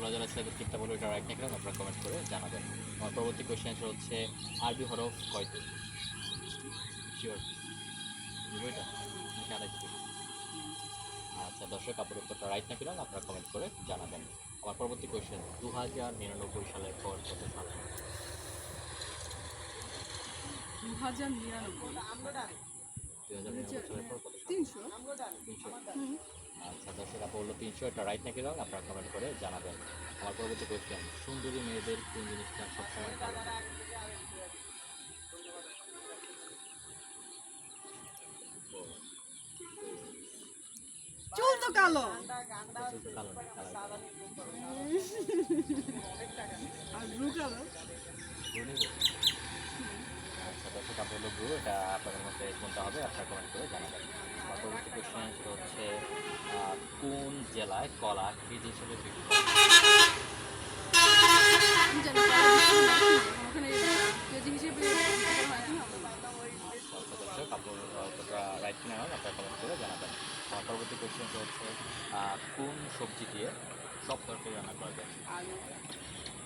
মোলাজার সাহেবের কিতাব বলে এটা রাইট নাকি রং আপনারা কমেন্ট করে জানাবেন। আমার পরবর্তী কোয়েশ্চেন অ্যান্সার হচ্ছে আরবি হরফ কয়টি? শিওর এটা নাকি আড়াইটি? আচ্ছা দর্শক, আপনার উত্তরটা রাইট নাকি রং আপনারা কমেন্ট করে জানাবেন। আমার পরবর্তী কোয়েশ্চেন 2099 সালের পর কত সাল? 2099 2099 সালের পর কত সাল? 300 300। আচ্ছা দর্শক, আপু বললো 300, এটা রাইট নাকি রং আপনারা কমেন্ট করে জানাবেন। আমার পরবর্তী কোয়েশ্চেন সুন্দরী মেয়েদের কোন জিনিসটা সবসময় কালো? চুল তো কালো কালো না, কালার আর ব্লু কালো। আচ্ছা দর্শক, আপু বললো ব্লু, এটা আপনাদের মধ্যে কোনটা হবে আপনারা কমেন্ট করে জানাবেন। আমার পরবর্তী কোয়েশ্চেন হচ্ছে কোন জেলায় কলা কেজি হিসেবে বিক্রি করে? আমি জানি ওখানে কেজি হিসেবে বিক্রি হয় না। আচ্ছা দর্শক, আপুর উত্তরটা রাইট কিনা নয় আপনারা কমেন্ট করে জানাবেন। আমার পরবর্তী কোয়েশ্চেন হচ্ছে কোন সবজি দিয়ে সব তরকারি রান্না করা যায়? আলু।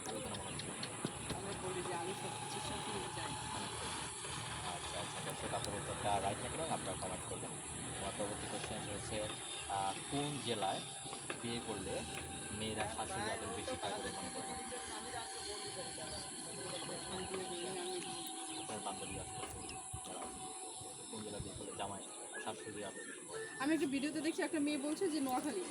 আলোচনা মনে হচ্ছে। আমরা বলি যে আলু সব কিছুর সাথে মিলে যায়। আচ্ছা আচ্ছা দর্শক, আপুর উত্তরটা রাইট নাকি রং আপনারা কমেন্ট করবেন। আমার পরবর্তী কোয়েশ্চেন হচ্ছে কোন জেলায় বিয়ে করলে মেয়েরা শাশুড়ি আদর বেশি পায় বলে মনে করেন? আপনার বান্ধবী আছে যারা আছে, কোন জেলায় বিয়ে করলে জামাই শাশুড়ি আদর বেশি পায়? আমি একটা ভিডিওতে দেখছি একটা মেয়ে বলছে যে নোয়াখালী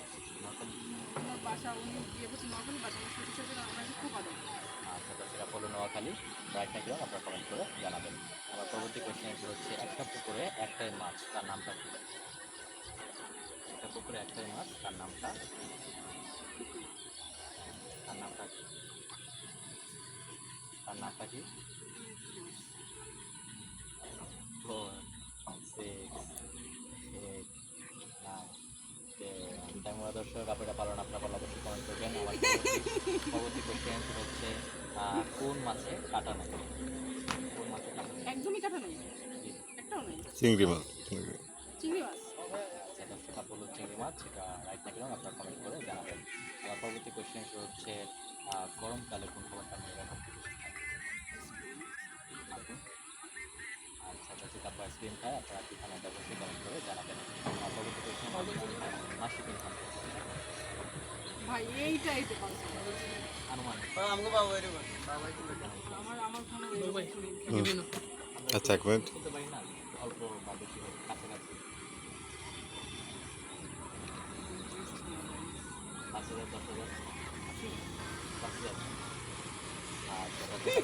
নোয়াখালী? ওনার বাসা, উনি বিয়ে করছে নোয়াখালী, বাট আমার শ্বশুর শাশুড়ি ওনাকে খুব আদর করে। আচ্ছা দর্শক, আপু হলো নোয়াখালী, রাইট নাকি রং আপনারা কমেন্ট করে জানাবেন। আমার পরবর্তী কোয়েশ্চেন হচ্ছে একটা পুকুরে একটাই মাছ, তার নামটা কি? একটা পুকুরে একটাই মাছ, তার নামটা তার নামটা কি? তার নামটা কি? 4 6 8 9 10। তাই মোরা দর্শক, আপনারা পালন আপনারা পারলে অবশ্যই কমেন্ট করবেন। আমার পরবর্তী কোয়েশ্চেন হচ্ছে কোন মাছে কাটা নাই? কোন মাছে কাটা নেই? একদমই কাটা নেই, জি। একটাও নেই। চিংড়ি মাছ চিংড়ি মাছ। আচ্ছা দর্শক, আপু হলো চিংড়ি মাছ, সেটা রাইট নাকি রং আপনারা কমেন্ট করে জানাবেন। আমার পরবর্তী কোয়েশ্চেন হচ্ছে গরমকালে কোন খাবারটা মেয়েরা সবচেয়ে বেশি খায়? আপু? আচ্ছা দর্শক, আপু আইসক্রিম খায়, আপনারা কি খান এটা অবশ্যই কমেন্ট করে জানাবেন। আমার পরবর্তী কোয়েশ্চেন মাসি কোন খান? ভাই এইটাই তো পারছি আনুমানিক আমার আমার কোনো আচ্ছা এক মিনিট বলতে পারি না, অল্প বা বেশি হোক, কাছাকাছি 5,000 10,000 5,000। আচ্ছা দর্শক,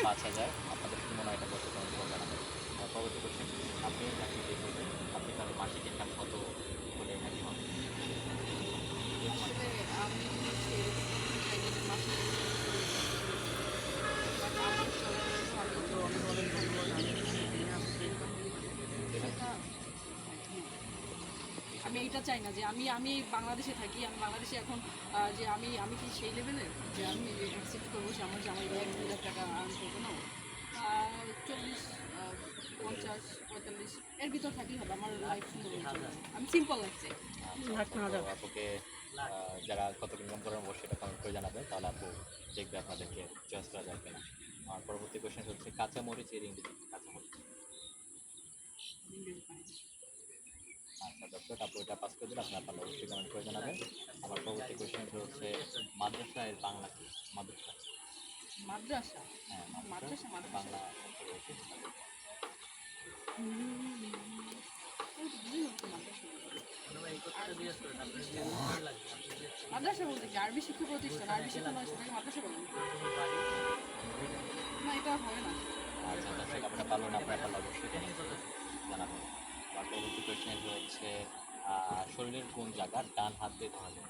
5,000। আপনাদের কি মনে হয় এটা কত কমেন্ট করে জানাবেন। আমার পরবর্তী কোয়েশ্চেন, আপনি যাকে বিয়ে করবেন আপনি তার মাসিক ইনকাম কত হলে হ্যাপি হন? আসলে আমি সেরকম মাসে আমি এইটা চাই না যে আমি আমি বাংলাদেশে থাকি, আমি বাংলাদেশে এখন যে আমি আমি কি সেই লেভেলের যে আমি অ্যাকসেপ্ট করবো যে আমার জামাই 1-2 লাখ টাকা আর্ন করবো না। 40 50 45 এর ভিতর থাকলেই হবে, আমার লাইফ সুন্দর হয়ে যাবে। আমি সিম্পল লাইফ চাই। তো আপুকে যারা কত ইনকাম করেন অবশ্যই এটা কমেন্ট করে জানাবেন, তাহলে আপু দেখবে আপনাদেরকে চয়েস করা যায় কিনা। আমার পরবর্তী কোয়েশ্চেন হচ্ছে কাঁচামরিচ এর ইংরেজি কি? কাঁচামরিচ। আচ্ছা দর্শক, আপু এটা পাস করে দিলে আপনারা পারলে অবশ্যই কমেন্ট করে জানাবেন। আমার পরবর্তী কোয়েশ্চেন হচ্ছে মাদ্রাসা এর বাংলা কি? মাদ্রাসা। মাদ্রাসা হ্যাঁ মাদ্রাসা মাদ্রাসা বাংলা অর্থ রয়েছে। মাদ্রাসা বলতে কি আরবি শিক্ষা প্রতিষ্ঠান, আরবি শিক্ষা নয় সেটাকে মাদ্রাসা বলেন না, এটা হবে না। আচ্ছা দর্শক, আপনারা পারলেন আপনারা পারলে অবশ্যই কমেন্ট করে জানাবেন। আমার পরবর্তী কোয়েশ্চেন হচ্ছে শরীরের কোন জায়গা ডান হাত দিয়ে ধরা যায়?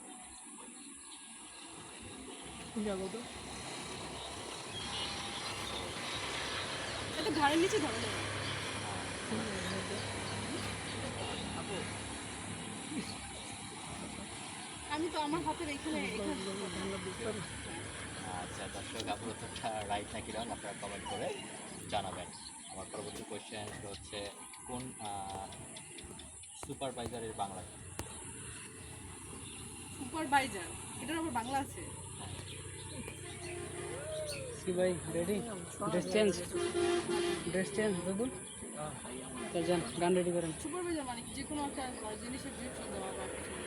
এটা ঘাড়ের নিচে ধরা যাবে। আমি তো আমার হাতের এখানে আচ্ছা দর্শক, আপনার উত্তরটা রাইট নাকি রং আপনারা কমেন্ট করে জানাবেন। আমার পরবর্তী কোয়েশ্চেন হচ্ছে কোন সুপারভাইজারের বাংলা কি? সুপারভাইজার, এটার আবার বাংলা আছে? কি ভাই রেডি ড্রেস চেঞ্জ দাদু তা যান গান রেডি করেন সুপারভাইজার মানে কি যে কোনো একটা জিনিসের ডিরেকশন দেওয়া বা কিছু